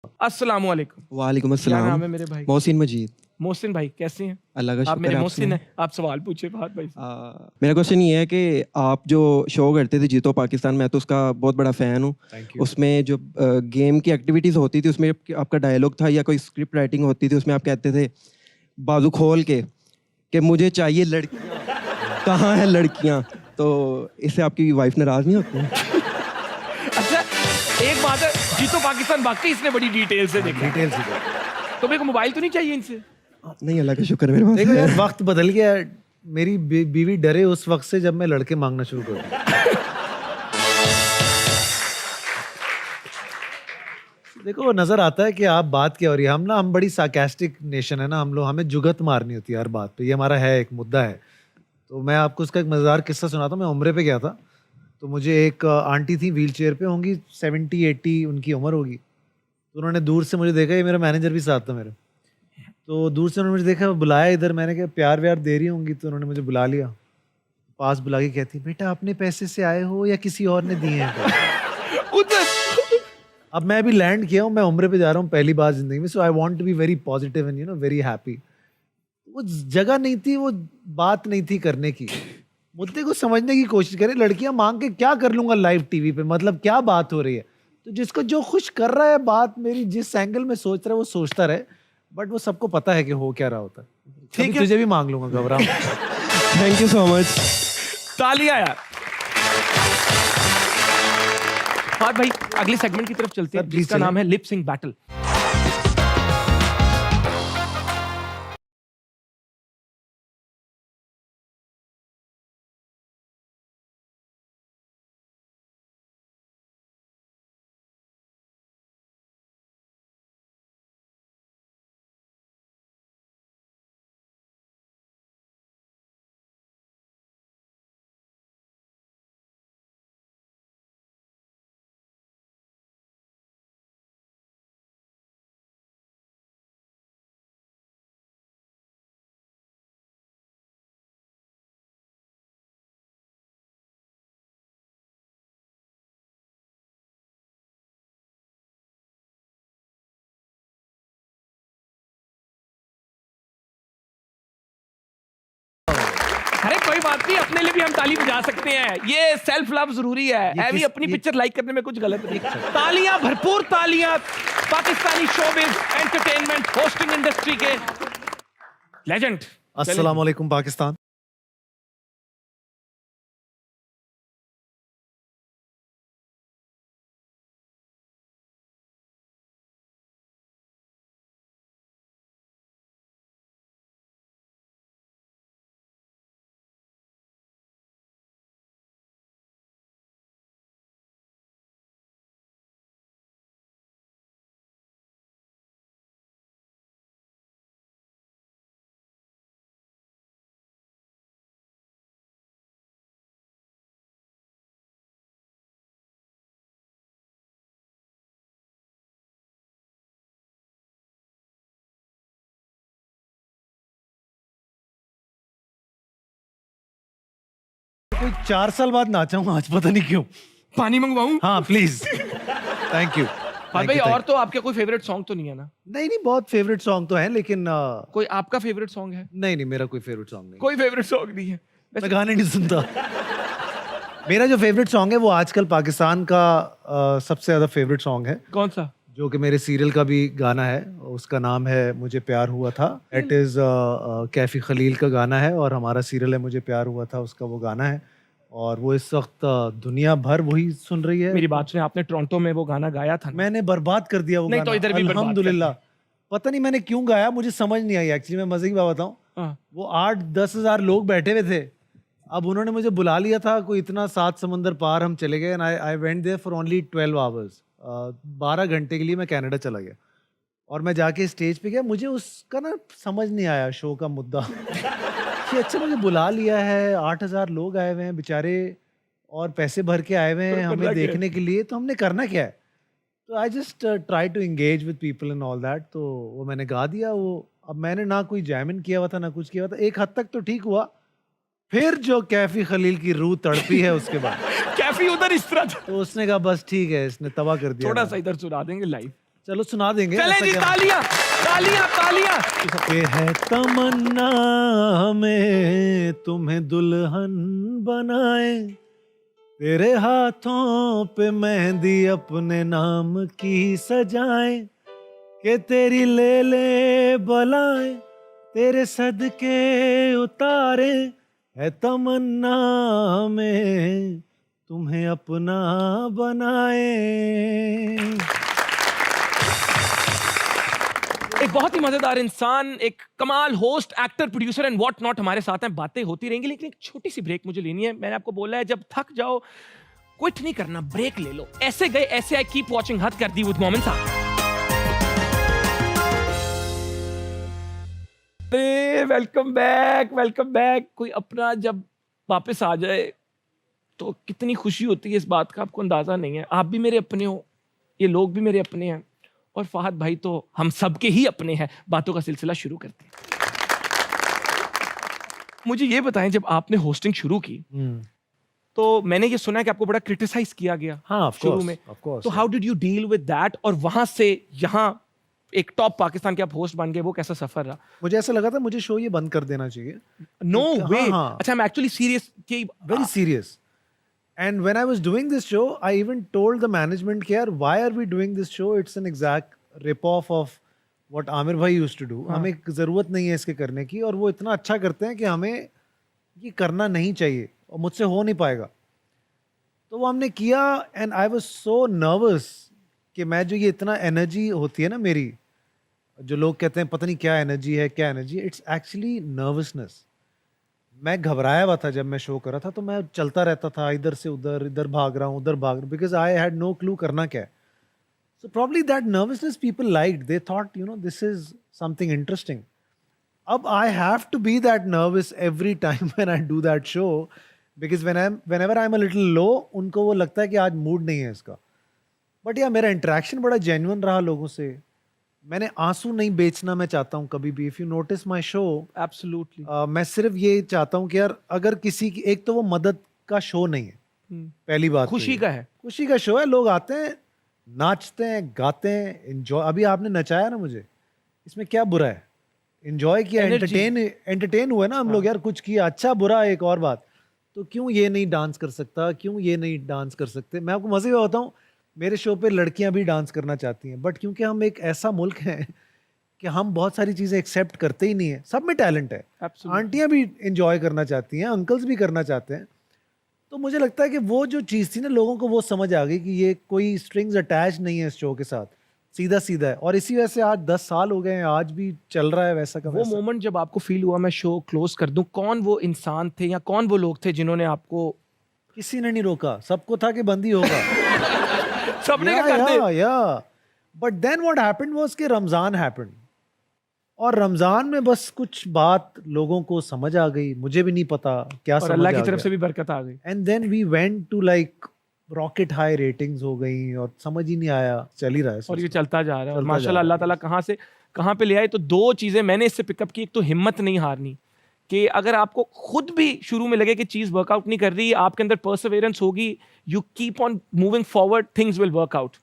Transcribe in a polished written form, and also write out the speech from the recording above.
अस्सलामु अलैकुम। वालेकुम क्या अस्सलाम। नाम है मेरे भाई? मोहसिन मजीद। मोहसिन भाई कैसे हैं? अल्लाह का आप शुक्र मेरे है। आप मोहसिन सुनाएं। हैं। आप सवाल पूछे फहद भाई से। मेरा क्वेश्चन ये है कि आप जो शो करते थे जीतो पाकिस्तान, मैं तो उसका बहुत बड़ा फ़ैन हूँ। Thank you. उसमें जो गेम की एक्टिविटीज़ होती थी उसमें आपका डायलॉग था या कोई स्क्रिप्ट राइटिंग होती थी, उसमें आप कहते थे बाजू खोल के कि मुझे चाहिए लड़कियाँ, कहाँ हैं लड़कियाँ? तो इससे आपकी वाइफ नाराज़ नहीं होती? अच्छा, एक बात है, जीतो पाकिस्तान वाकई इसने बड़ी डिटेल से देखा। डिटेल से तो मेरे को मोबाइल तो नहीं चाहिए इनसे? नहीं, अल्लाह का शुक्र है मेरे पास देखो है। यार, वक्त बदल गया है। मेरी बीवी डरे उस वक्त से जब मैं लड़के मांगना शुरू कर दूं। देखो वो नजर आता है कि आप बात क्या हो रही है। हम बड़ी सार्कास्टिक नेशन है ना, हम लोग, हमें जुगत मारनी होती है हर बात पे। ये हमारा है, एक मुद्दा है। तो मैं आपको उसका एक मजेदार किस्सा सुनाता हूँ। मैं उम्रे पे गया था, तो मुझे एक आंटी थी, व्हील चेयर पे होंगी, 70-80 उनकी उम्र होगी। तो उन्होंने दूर से मुझे देखा, ये मेरा मैनेजर भी साथ था मेरे। तो दूर से उन्होंने मुझे देखा, बुलाया इधर। मैंने कहा प्यार व्यार दे रही होंगी, तो उन्होंने मुझे बुला लिया। पास बुला के कहती, बेटा अपने पैसे से आए हो या किसी और ने दिए हैं? उधर अब मैं अभी लैंड किया हूँ, मैं उम्रे पे जा रहा हूँ पहली बार जिंदगी में। So I want to be very positive and very happy. वो जगह नहीं थी, वो बात नहीं थी करने की। मुद्दे को समझने की कोशिश करें। लड़कियां मांग के क्या कर लूंगा लाइव टीवी पे? मतलब क्या बात हो रही है? तो जिसको जो खुश कर रहा है, बात मेरी जिस एंगल में सोच रहा है वो सोचता रहे। बट वो सबको पता है कि हो क्या रहा होता है। ठीक है। तुझे भी मांग लूंगा, घबरा मत। Thank you so much. तालियां यार। फहद भाई अगले सेगमेंट की तरफ चलते हैं, Sir, please जिसका चलें। नाम है लिप सिंक बैटल। अरे कोई बात नहीं, अपने लिए भी हम ताली बजा सकते हैं। ये सेल्फ लव जरूरी है। ऐवी अपनी पिक्चर लाइक करने में कुछ गलत नहीं। तालियां, भरपूर तालियां Pakistani showbiz entertainment hosting industry के लेजेंड। अस्सलाम वालेकुम पाकिस्तान। कोई 4 साल बाद नाचा हूँ आज, पता नहीं क्यों। पानी मंगवाऊं? हाँ प्लीज। Thank you. हाँ भाई, और तो आपके कोई फेवरेट सॉन्ग तो नहीं है ना? नहीं नहीं, बहुत फेवरेट सॉन्ग तो है, लेकिन कोई आपका फेवरेट सॉन्ग है? नहीं नहीं, मेरा कोई फेवरेट सॉन्ग नहीं। कोई फेवरेट सॉन्ग नहीं है? मैं गाने नहीं सुनता। मेरा जो फेवरेट सॉन्ग है वो आजकल पाकिस्तान का सबसे ज्यादा फेवरेट सॉन्ग है, कौन सा? जो कि मेरे सीरियल का भी गाना है। उसका नाम है मुझे प्यार हुआ था। इट इज कैफी खलील का गाना है, और हमारा सीरियल है मुझे प्यार हुआ था, उसका वो गाना है। और वो इस वक्त दुनिया भर वही सुन रही है। मेरी बात सुने, आपने टोरंटो में वो गाना गाया था ना? मैंने बर्बाद कर दिया वो नहीं गाना। तो इधर भी बर्बाद अल्हम्दुलिल्लाह। पता नहीं मैंने क्यों गाया, मुझे समझ नहीं आई एक्चुअली। मैं मजे की बात बताऊं, हाँ। वो 8-10 हजार लोग बैठे हुए थे। अब उन्होंने मुझे बुला लिया था, कोई इतना 7 समंदर पार हम चले गए। I went there for only 12 hours. 12 घंटे के लिए मैं कनाडा चला गया। और मैं जाके स्टेज पे गया, मुझे उसका ना समझ नहीं आया शो का मुद्दा। कि अच्छा मुझे बुला लिया है, 8,000 लोग आए हुए हैं बेचारे, और पैसे भर के आए हुए हैं हमें देखने के लिए, तो हमने करना क्या है? तो I just try to engage with people and all that. तो वो मैंने गा दिया वो। अब मैंने ना कोई जैमिन किया हुआ था ना कुछ किया हुआ था। एक हद तक तो ठीक हुआ। फिर जो कैफी खलील की रूह तड़पी है उसके बाद कैफी उधर इस तरह था। तो उसने कहा बस ठीक है, इसने तबाह कर दिया। थोड़ा सा इधर सुना देंगे लाइव। चलो सुना देंगे। चले ऐसा जी, क्या- तालियां तालियां तालियां। ये है तमन्ना में तुम्हें दुल्हन बनाए, तेरे हाथों पे मेहंदी अपने नाम की सजाए, के तेरी ले बलाए तेरे सदके उतारे, है तमन्ना में तुम्हें अपना बनाए। एक बहुत ही मजेदार इंसान, एक कमाल host, actor, producer and what not हमारे साथ हैं। बातें होती रहेंगी, लेकिन एक छोटी सी ब्रेक मुझे लेनी है। मैंने आपको बोला है जब थक जाओ क्विट नहीं करना, ब्रेक ले लो। ऐसे गए ऐसे आए, कीप वॉचिंग हद कर दी विद मोमिन साहब। Welcome back, welcome back. कोई अपना जब वापस आ जाए तो कितनी खुशी होती है, इस बात का आपको अंदाजा नहीं है। आप भी मेरे अपने हो, ये लोग भी मेरे अपने हैं, और फहद भाई तो हम सबके ही अपने हैं। बातों का सिलसिला शुरू करते हैं। मुझे ये बताएं, जब आपने होस्टिंग शुरू की तो मैंने ये सुना है कि आपको बड़ा क्रिटिसाइज किया गया हाँ, शुरू में। तो how did you deal with that, और वहां से यहाँ एक टॉप पाकिस्तान के आप होस्ट बन गए, वो कैसा सफर रहा? मुझे ऐसा लगा था मुझे शो ये बंद कर देना चाहिए। नो वे। हाँ। अच्छा, I'm actually serious कि Very serious. And when I was doing this show, I even told the management, "Yaar, why are we doing this show? It's an exact rip-off of what Amir bhai used to do. हमें जरूरत नहीं है इसके करने की, और वो इतना अच्छा करते हैं कि हमें ये करना नहीं चाहिए और मुझसे हो नहीं पाएगा." तो वो हमने किया, and I was so nervous कि मैं जो ये इतना एनर्जी होती है ना मेरी, जो लोग कहते हैं पता नहीं क्या एनर्जी है, क्या एनर्जी, इट्स एक्चुअली नर्वसनेस। मैं घबराया हुआ था जब मैं शो कर रहा था, तो मैं चलता रहता था इधर से उधर, इधर भाग रहा हूँ, उधर भाग रहा हूँ, because I had no clue करना क्या है। So probably that nervousness people like, they thought you know this is something interesting. अब I have to be that nervous every time when I do that show, because whenever I am a little low, उनको वो लगता है कि आज mood नहीं है इसका। बट या मेरा इंटरेक्शन बड़ा जेन्युइन रहा लोगों से। मैंने आंसू नहीं बेचना मैं चाहता हूँ कभी भी। If you notice my show, absolutely मैं सिर्फ ये चाहता हूँ कि यार अगर किसी की, एक तो वो मदद का शो नहीं है, पहली बात तो खुशी ये। का है। खुशी का शो है, लोग आते हैं, नाचते हैं, गाते हैं, एंजॉय। अभी आपने नचाया ना मुझे, इसमें क्या बुरा है? एंजॉय किया, Energy। एंटरटेन हुए ना हम लोग, यार कुछ किया, अच्छा बुरा एक और बात। तो क्यों ये नहीं डांस कर सकता, क्यों ये नहीं डांस कर सकते? मैं आपको मजे में बताऊं, मेरे शो पे लड़कियां भी डांस करना चाहती हैं, बट क्योंकि हम एक ऐसा मुल्क है कि हम बहुत सारी चीजें एक्सेप्ट करते ही नहीं है। सब में टैलेंट है, Absolutely। आंटियां भी एंजॉय करना चाहती हैं, अंकल्स भी करना चाहते हैं। तो मुझे लगता है कि वो जो चीज़ थी ना, लोगों को वो समझ आ गई कि ये कोई स्ट्रिंग्स अटैच नहीं है इस शो के साथ, सीधा सीधा है। और इसी वजह से आज 10 साल हो गए हैं, आज भी चल रहा है वैसा का वो वैसा। मोमेंट जब आपको फील हुआ मैं शो क्लोज कर दूं, कौन वो इंसान थे या कौन वो लोग थे जिन्होंने आपको? किसी ने नहीं रोका, सबको था कि बंद ही होगा। सबने क्या कर दे। But then what happened was कि रमजान हैपेंड, और रमजान में बस कुछ बात लोगों को समझ आ गई, मुझे भी नहीं पता क्या और समझ अल्लाह आ की तरफ गया। से भी बरकत आ गई। And then we went to like rocket high ratings हो गई, और समझ ही नहीं आया, चल ही रहा है और ये सोचो। चलता जा रहा है, और चलता माशाल्लाह जा रहा अल्लाह है। ताला कहाँ से कहाँ पे ले आए। तो दो चीजें मैंने इससे पिकअप की। एक तो हिम्मत नहीं हारनी, कि अगर आपको खुद भी शुरू में लगे कि चीज वर्कआउट नहीं कर रही, आपके अंदर परसेवरेंस होगी, you keep on moving forward, things will work out.